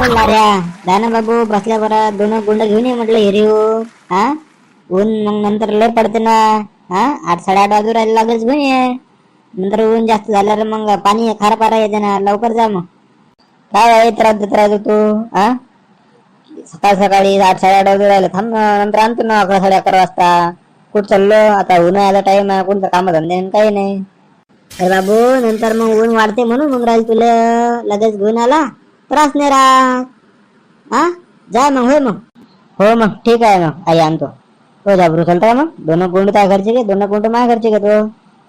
लाऱ्या जा ना बाबू, बसल्या बरा 2 गुंड घेऊन ये म्हटलं हिरीव. हा ऊन मग नंतर लय पडते ना. 8 साडे 8 वाजू राहिले, लागेच घेऊन ये. नंतर ऊन जास्त झाल्यावर मग पाणी खार पारा येते ना, लवकर जा मग. काय आहे त्रास देत राहतो तू. सकाळ सकाळी 8 साडे 8 वाजू राहिले, थांब नंतर आणतो ना 11 साडे 11 वाजता. कुठं चाललो आता, उन्हाळ्याचा टाइम आहे, कोणतं काम धंदे काही नाही. अरे बाबू नंतर मग ऊन वाढते म्हणून मग राहील तुला, लगेच घेऊन आला त्रास नाही राहत. जा मग, होय मग. हो मग ठीक आहे, मग आई आणतो. हो जाबरू चलता मग, 2 गुंड त्या घरचे घे, 2 गुंड माझ्या घरचे घेतो.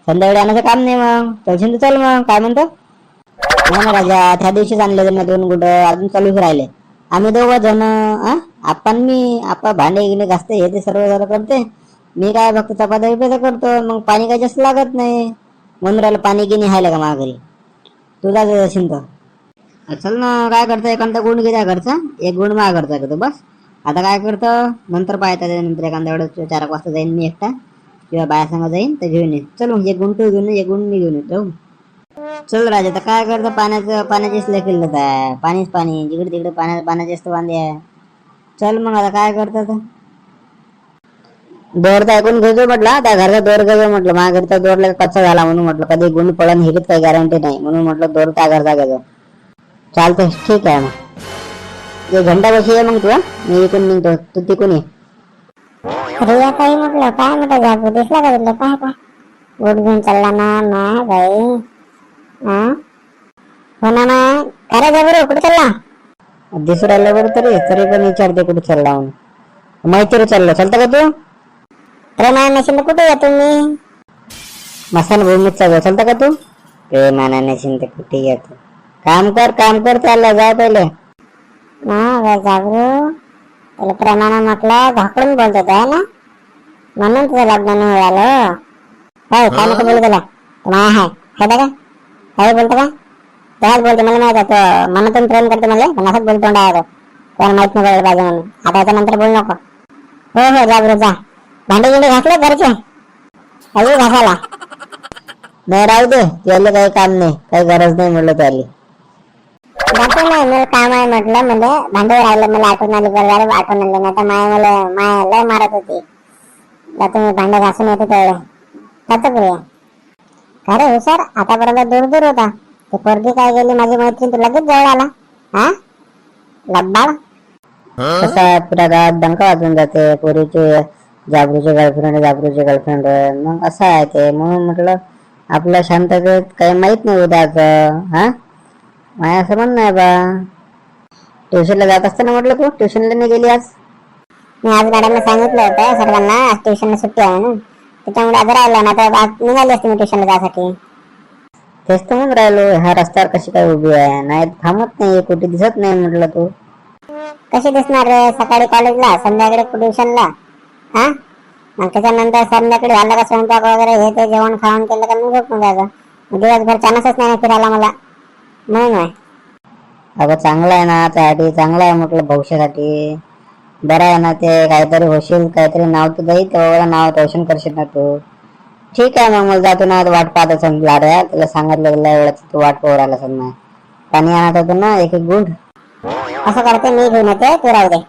संध्याकाळी आणायचं काम नाही, मग चलशील तर चल. मग काय म्हणतो. नाही ना राजा, त्या दिवशीच आणले त्यांना 2 गुंड, अजून चालूच राहिले. आम्ही 2 जण, आपण मी आपा भांडे गिंडे घासते, हे ते सर्व जण करते. मी काय फक्त चपात्या बिपात्या करतो, मग पाणी काही जास्त लागत नाही. म्हणून राहिलं पाणी गिनी हायला का माझ्या घरी, तुझा असेल तर चल ना. काय करतं, एखादा गुंड घे घरचा, 1 गुंड माझ्या घरचा घेतो बस. आता काय करतं नंतर पाहता, नंतर एखाद्या वेळेस 4 वाजता जाईन मी एकटा, किंवा बाया संग जाईन तर घेऊन ये. चल मग 1 गुंड तू घेऊन ये, 1 गुंड मी घेऊन येतो. चल राजा, तर काय करतं, पाण्याचीच लय किल्लत आहे. पाणीच पाणी, जिकडे तिकडे पाण्याचेच तर वांदे आहे. चल मग आता काय करतं. दोर तर ऐकून घ्यायचो म्हटलं, त्या घरचा दोर घ्यायचो म्हटलं. माझ्या घरचा दोर कच्चा झाला म्हणून म्हटलं, कधी गुंड पडन हिरीत काही गॅरंटी नाही, म्हणून म्हटलं दोर त्या घरचा घ्यायचो. चालतंय ठीक आहे मग. ये घंटा बशी आहे मग तू. मी इकडून निघतो, तू तिकून ये. रिया काही म्हटलं, काय म्हटलं जाबू, दिसला का तुला? काय काय बोट घेऊन चालला ना माय बाई. हो ना माय, काय रे जाबू, कुठे चालला? दिसू राहिलं बरं, तरी पण विचारते कुठे चालला म्हणून. मैत्री चाललं, चालतं का तू? प्रेमाया नशील कुठे या तुम्ही? मसान भूमीत चाललं, चालतं का तू? प्रेमाना नशील तर कुठे येतो. काम कर चाललं, जा पहिले. जाबरू, त्याला प्रेमानं म्हटलं झाकून बोलतो आहे ना, म्हणून तुझं लग्न नाही झालं. काय नको बोलू त्याला, माया हाय का काय बोलतो का? त्यालाच बोलतो, मला माहित आहे तो मनातून प्रेम करतो मला, पण असंच बोलतो आहे. त्याला माहित नाही पडलं पाहिजे म्हणून. आता याच्यानंतर बोलू नको. हो जाबरू जा. भांडे गिंडे घासले घरचे, काही घासायला नाही राहू दे, त्याला काही काम नाही, काही गरज नाही म्हटलं त्याला. जातो नाही, मला काम आहे म्हटलं. म्हणजे भांडे राहिले, मला आठवण आली, बरं आठवण आली नाही तर माय लय मारत होती. जातो मी, भांडे घासून येतो तेवढे. जातो प्रिया. का रे हुशार, आतापर्यंत दूर दूर होता, ते पोरगी काय गेली माझी मैत्रीण, तू लगेच जवळ आला. लब्बाड. कसा पुरा गावात डंका वाजून जाते, पोरीचे जाबरूचे गर्लफ्रेंड. मग असं आहे ते, म्हणून म्हटलं आपल्या शांततेत काही माहित नाही उद्याच. माया असं म्हणणं आहे बा. ट्युशनला जात असताना म्हटलं, तू ट्युशनला नाही गेली आज? मी आज मॅडमला सांगितलं होतं सर्वांना, आज ट्युशनला सुट्टी आहे म्हणून, त्याच्यामुळे आज राहिला ना, तर आज निघाली असते मी ट्युशनला जायसाठी. तेच तर म्हणून राहिलो, ह्या रस्त्यावर कशी काय उभी आहे, नाही थांबत नाही, कुठे दिसत नाही म्हटलं तू. कशी दिसणार रे, सकाळी कॉलेजला, संध्याकाळी ट्युशनला. मग त्याच्यानंतर संध्याकाळी झालं का स्वयंपाक वगैरे हे ते जेवण खावण केलं का मग झोपून जायचं. दिवसभर चान्सच नाही फिरायला मला, म्हणून आहे. अगं चांगलं आहे ना, त्यासाठी चांगलं आहे म्हटलं, भविष्यासाठी बरं आहे ना ते. काहीतरी होशील, काहीतरी नाव तर जाईल, तेव्हा नाव रोशन करशील ना तू. ठीक आहे मग, मला जातो ना, वाट पाहत असेल लाड्या, त्याला सांगितलं वेळेच तू वाट पाहू राहिला असेल ना. पाणी आणत होतो ना 1 गुंड. असं करते मी, घेऊन येते, तू राहू दे.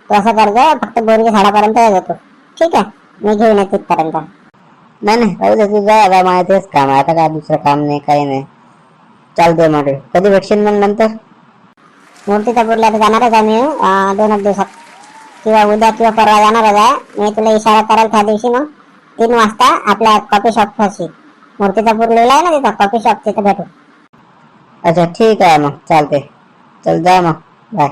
तू असं करते, फक्त बोरगी झाडापर्यंत येतो. ठीक आहे, मी घेऊन येते तिथपर्यंत. नाही राहू दे, तू जा, माझं तेच काम आहे आता, काय दुसरं काम नाही, काही नाही. चालतंय मग, कधी भेटशील मग नंतर? मूर्तिजापूरला तर जाणारच आहे मी 2 दिवसात, किंवा उद्या किंवा परवा जाणारच आहे मी. तुला इशारा कराल त्या दिवशी मग 3 वाजता आपल्या कॉफी शॉप पाशी, मूर्तिजापूर लिहिला आहे ना तिथं कॉफी शॉप, तिथं भेटू. अच्छा ठीक आहे मग, चालते. चल जा मग, बाय.